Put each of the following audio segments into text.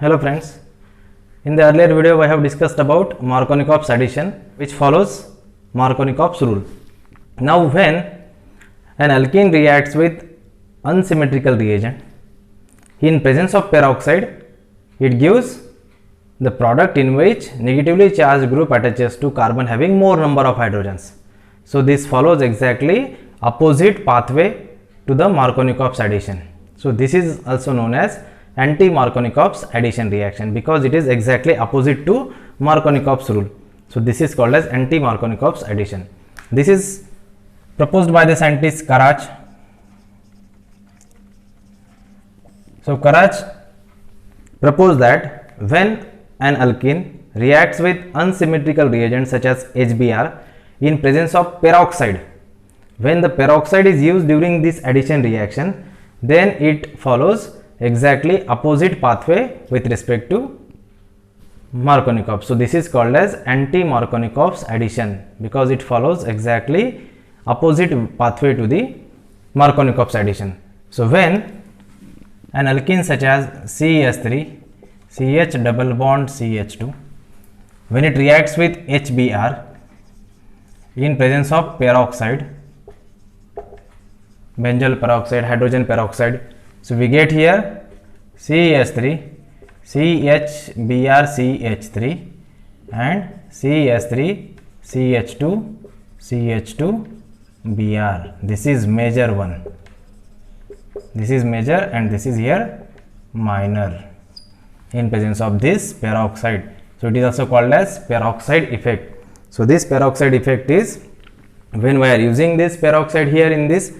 Hello friends, in the earlier video I have discussed about Markovnikov's addition which follows Markovnikov's rule. Now when an alkene reacts with unsymmetrical reagent in presence of peroxide, it gives the product in which negatively charged group attaches to carbon having more number of hydrogens. So this follows exactly opposite pathway to the Markovnikov's addition. So this is also known as anti-Markovnikov's addition reaction because it is exactly opposite to Markovnikov's rule. So this is called as anti-Markovnikov's addition. This is proposed by the scientist Karach. So Karach proposed that when an alkene reacts with unsymmetrical reagents such as HBr in presence of peroxide, when the peroxide is used during this addition reaction, then it follows exactly opposite pathway with respect to Markovnikov. So this is called as anti-Markovnikov's addition because it follows exactly opposite pathway to the Markovnikov's addition. So when an alkene such as CH3, CH double bond CH2, when it reacts with HBr in presence of peroxide, benzyl peroxide, hydrogen peroxide, so we get here CH3, CHBr CH3 and CH3, CH2, CH2 Br. This is major one. This is major and this is here minor in presence of this peroxide. So it is also called as peroxide effect. So this peroxide effect is when we are using this peroxide here in this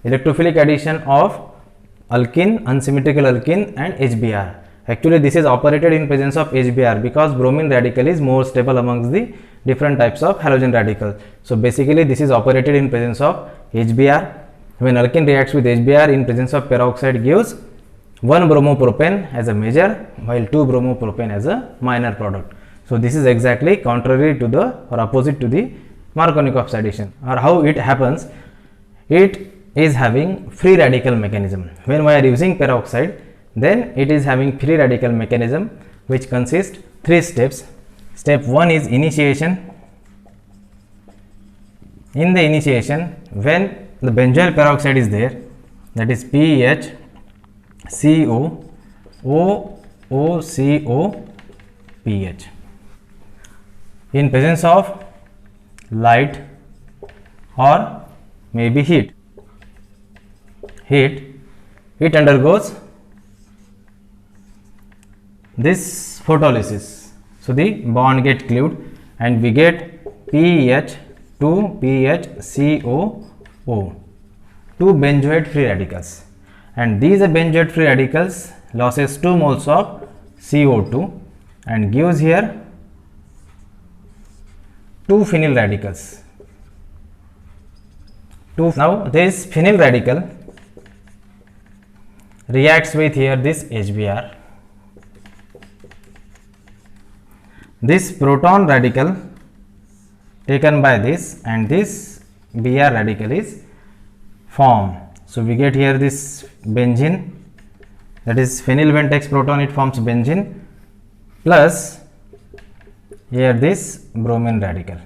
electrophilic addition of alkene, unsymmetrical alkene and HBr. Actually this is operated in presence of HBr because bromine radical is more stable amongst the different types of halogen radicals. So basically this is operated in presence of HBr. When alkene reacts with HBr in presence of peroxide gives 1 bromopropane as a major while 2 bromopropane as a minor product. So this is exactly contrary to the or opposite to the Markovnikov's addition. Or how it happens, it is having free radical mechanism. When we are using peroxide, then it is having free radical mechanism which consists 3 steps. Step 1 is initiation. In the initiation, when the benzyl peroxide is there, that is PH CO OOCO PH, in presence of light or maybe heat, it undergoes this photolysis. So the bond get cleaved and we get PH to PHCOO, 2 benzoate free radicals, and these benzoate free radicals losses 2 moles of CO2 and gives here 2 phenyl radicals. Now this phenyl radical reacts with here this HBr. This proton radical taken by this and this Br radical is formed. So we get here this benzene, that is phenyl Ventex proton, it forms benzene plus here this bromine radical.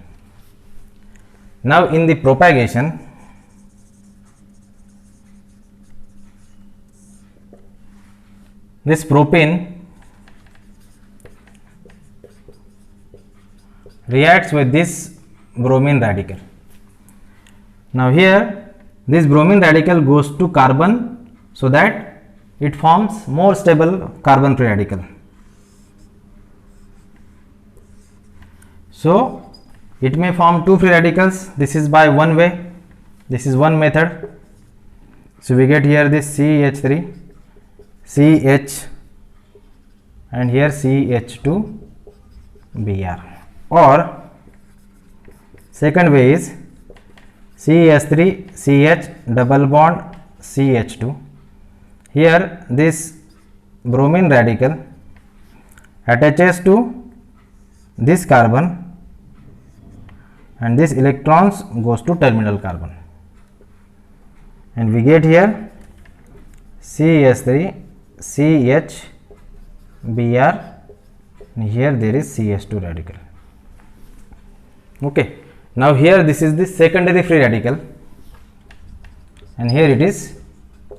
Now in the propagation, this propane reacts with this bromine radical. Now here this bromine radical goes to carbon so that it forms more stable carbon free radical. So it may form 2 free radicals. This is by one way, this is one method. So we get here this CH3, CH and here CH2 Br. Or second way is CH3 CH double bond CH2. Here this bromine radical attaches to this carbon and this electrons goes to terminal carbon and we get here CH3 CH Br, and here there is CH2 radical. Okay, now here this is the secondary free radical, and here it is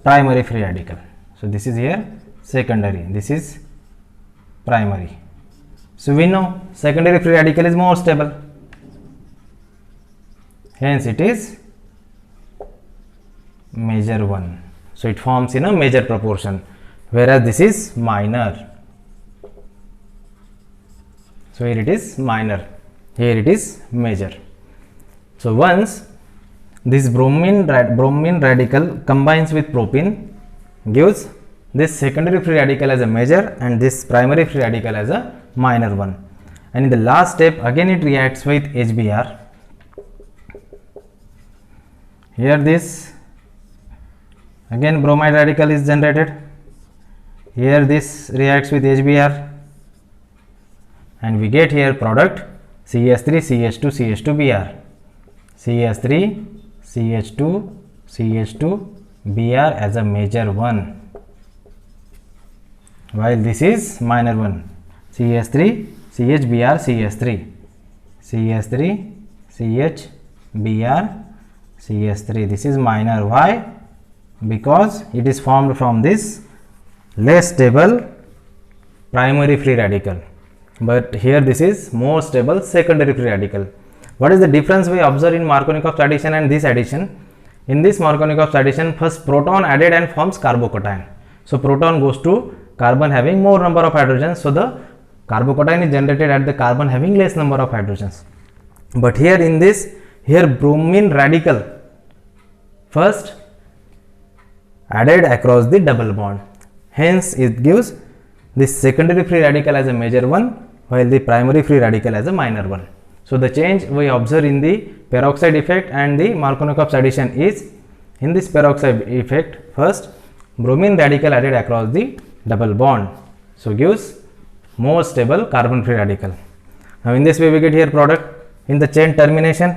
primary free radical. So this is here secondary, this is primary. So we know secondary free radical is more stable, hence it is major one. So it forms in a major proportion, whereas this is minor. So here it is minor, here it is major. So once this bromine radical combines with propene, gives this secondary free radical as a major and this primary free radical as a minor one. And in the last step again it reacts with HBr. Here this again bromide radical is generated. Here this reacts with HBr, and we get here product CH3 CH2 CH2 Br, CH3 CH2 CH2 Br as a major one, while this is minor one, CH3 CH Br CH3, CH3 CH Br CH3. This is minor. Why? Because it is formed from this less stable primary free radical, but here this is more stable secondary free radical. What is the difference we observe in Markovnikov's addition and this addition? In this Markovnikov's addition, first proton added and forms carbocation. So proton goes to carbon having more number of hydrogens, so the carbocation is generated at the carbon having less number of hydrogens. But here in this, here bromine radical first added across the double bond, hence it gives this secondary free radical as a major one, while the primary free radical as a minor one. So the change we observe in the peroxide effect and the Markovnikov's addition is, in this peroxide effect, first bromine radical added across the double bond, so gives more stable carbon free radical. Now in this way we get here product. In the chain termination,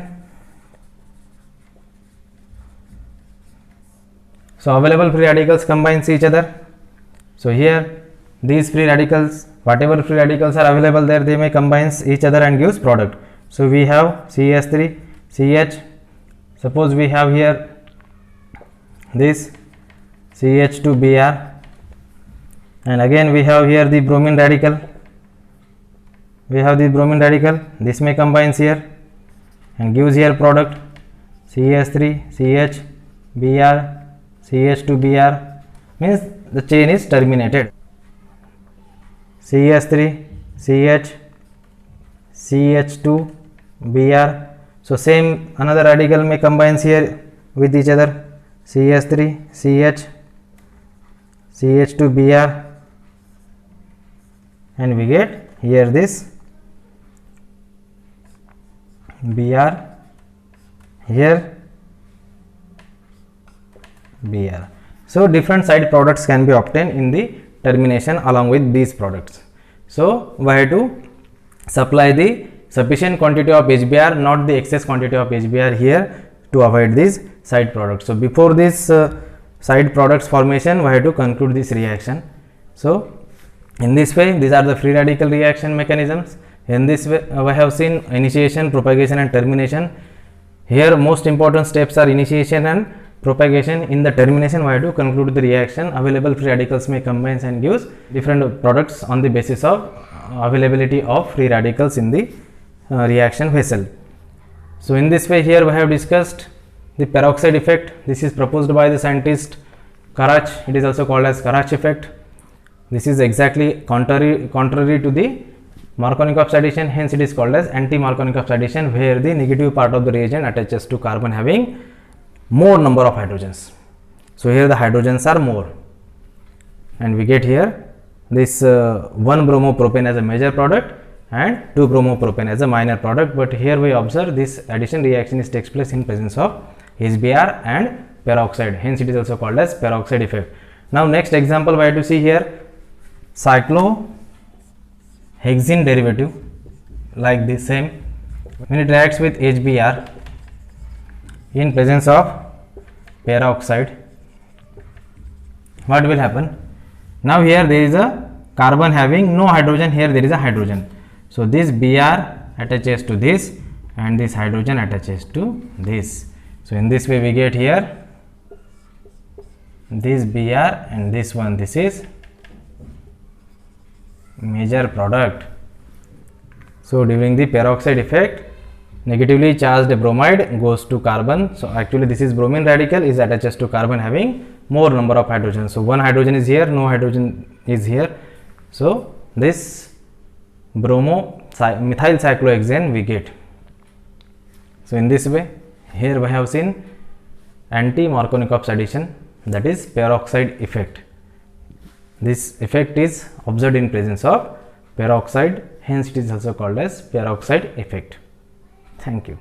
so available free radicals combines each other. So here these free radicals, whatever free radicals are available there, they may combine each other and gives product. So we have CH3 CH, suppose we have here this CH2 Br, and again we have here the bromine radical, this may combine here and gives here product CH3 CH Br CH2 Br, means the chain is terminated. CH3 CH CH2 Br, so same another radical may combine here with each other, CH3 CH CH2 Br, and we get here this Br, here Br. So different side products can be obtained in the termination along with these products. So we have to supply the sufficient quantity of HBr, not the excess quantity of HBr here, to avoid these side products. So before this side products formation, we have to conclude this reaction. So in this way, these are the free radical reaction mechanisms. In this way we have seen initiation, propagation and termination. Here most important steps are initiation and propagation. In the termination we have to conclude the reaction. Available free radicals may combine and gives different products on the basis of availability of free radicals in the reaction vessel. So in this way, here we have discussed the peroxide effect. This is proposed by the scientist Karach. It is also called as Karach effect. This is exactly contrary to the Markovnikov's addition, hence it is called as anti-Markovnikov's addition, where the negative part of the reagent attaches to carbon having more number of hydrogens. So here the hydrogens are more, and we get here this 1-bromopropane as a major product and 2-bromopropane as a minor product. But here we observe this addition reaction takes place in presence of HBr and peroxide, hence it is also called as peroxide effect. Now next example we have to see here cyclohexene derivative, like this same, when it reacts with HBr in presence of peroxide, what will happen? Now here there is a carbon having no hydrogen, here there is a hydrogen. So this Br attaches to this and this hydrogen attaches to this. So in this way we get here this Br and this one, this is major product. So during the peroxide effect, negatively charged bromide goes to carbon. So actually this is bromine radical is attaches to carbon having more number of hydrogen. So one hydrogen is here, no hydrogen is here. So this methyl cyclohexane we get. So in this way, here we have seen anti-Markovnikov's addition, that is peroxide effect. This effect is observed in presence of peroxide, hence it is also called as peroxide effect. Thank you.